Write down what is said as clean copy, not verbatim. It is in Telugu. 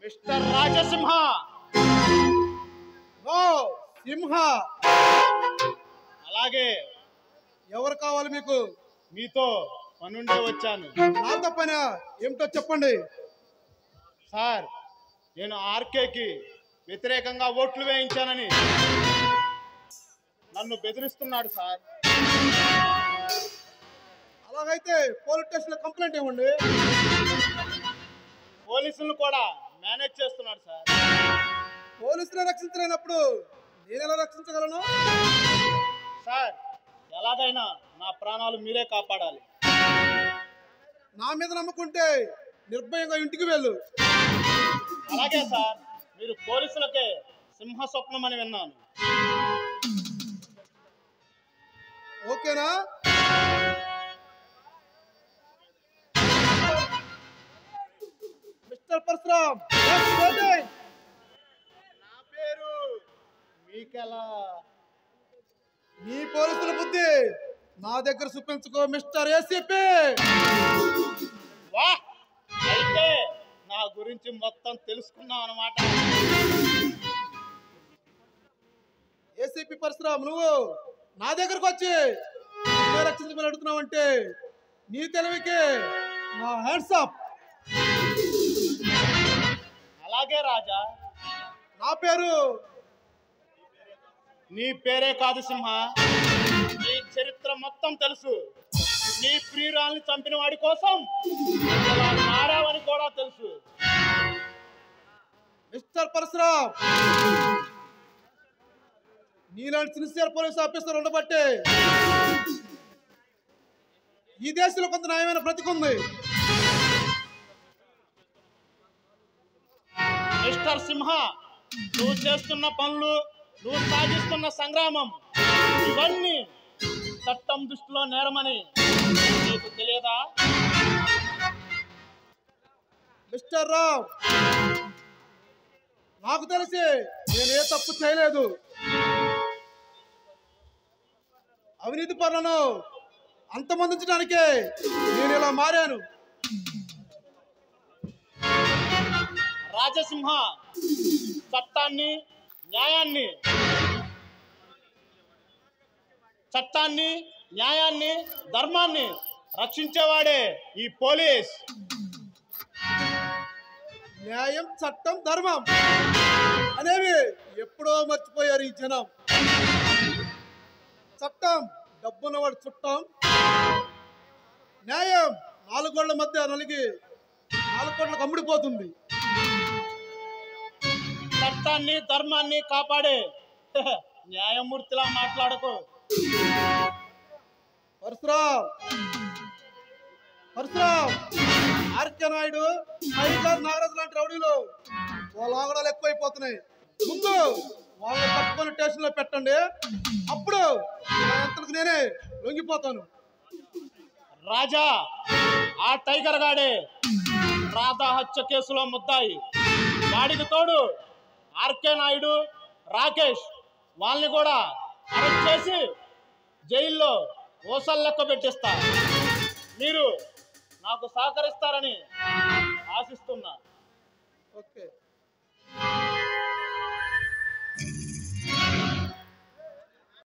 మిస్టర్ రాజసింహ. ఓ సింహ, అలాగే ఎవరు కావాలి మీకు? మీతో పనుండే వచ్చాను. నాతో పని ఏమిటో చెప్పండి. సార్, నేను ఆర్కేకి వ్యతిరేకంగా ఓట్లు వేయించానని నన్ను బెదిరిస్తున్నాడు సార్. అలాగైతే పోలీస్ స్టేషన్లో కంప్లైంట్ ఇవ్వండి. పోలీసులను కూడా మేనేజ్ చేస్తున్నాడు సార్. పోలీసులు రక్షించలేనప్పుడు నేను ఎలా రక్షించగలను? సార్, ఎలాగైనా నా ప్రాణాలు మీరే కాపాడాలి. నా మీద నమ్ముకుంటే నిర్భయంగా ఇంటికి వెళ్ళు. అలాగే సార్, మీరు పోలీసులకే సింహ స్వప్నం అని విన్నాను. ఓకేనా? మిస్టర్ పరశురామ్, నా పేరు మీకెలా? మీ పోలీసుల బుద్ధి నా దగ్గర చూపించుకో మిస్టర్ ఏసీపీ. వా, అయితే నా గురించి మొత్తం తెలుసుకున్నావు అన్నమాట. ఏసీపీ పరశురామ్, నువ్వు నా దగ్గరకు వచ్చి రక్షించమని అడుగుతున్నావు అంటే నీ తెలివికి నా హ్యాండ్స్ అప్. అలాగే రాజా. నా పేరు నీ పేరే కాదు సింహ, నీ చరిత్ర మొత్తం తెలుసు. నీ ప్రియురాల్ని చంపిన వాడి కోసం ఎలా మారావని కూడా తెలుసు. మిస్టర్ పరశురామ్, నీలాంటి సిన్సియర్ పోలీస్ ఆఫీసర్ ఉండబట్టే ఈ దేశంలో కొంత న్యాయమైన బ్రతికుంది. మిస్టర్ సింహ, నువ్వు చేస్తున్న పనులు, నువ్వు సాగిస్తున్న సంగ్రామం, ఇవన్నీ చట్టం దృష్టిలో నేరమని నీకు తెలియదా? మిస్టర్ రావ్, నాకు తెలిసి నేను ఏ తప్పు చేయలేదు. అవినీతి పనులను అంతమొందించడానికే నేను ఇలా మారాను. రాజసింహ, చట్టాన్ని న్యాయాన్ని ధర్మాన్ని రక్షించేవాడే ఈ పోలీస్. న్యాయం, చట్టం, ధర్మం అనేవి ఎప్పుడో మర్చిపోయారు ఈ జనం. చట్టం డబ్బున్నవాడు చుట్టం, న్యాయం 4 గోళ్ల మధ్య నలిగి 4 కోట్లకు అమ్ముడిపోతుంది. చట్టాన్ని ధర్మాన్ని కాపాడే న్యాయమూర్తిలా మాట్లాడకు. పరశురామ్, ఆర్కే నాయుడు, టైగర్, నాగరాజు లాంటి రౌడీలు వాళ్ళ ఆగడాలు ఎక్కువైపోతున్నాయి. ముందు వాళ్ళని పట్టుకొని స్టేషన్లో పెట్టండి, అప్పుడు అంతకు నేనే లొంగిపోతాను. రాజా, ఆ టైగర్ గాడే రాధా హత్య కేసులో ముద్దాయి. వాడికి తోడు ఆర్కే నాయుడు, రాకేష్, వాళ్ళని కూడా అరెస్ట్ చేసి జైల్లో ఓసలు లెక్క పెట్టిస్తా. మీరు నాకు సహకరిస్తారని ఆశిస్తున్నా. ఓకే.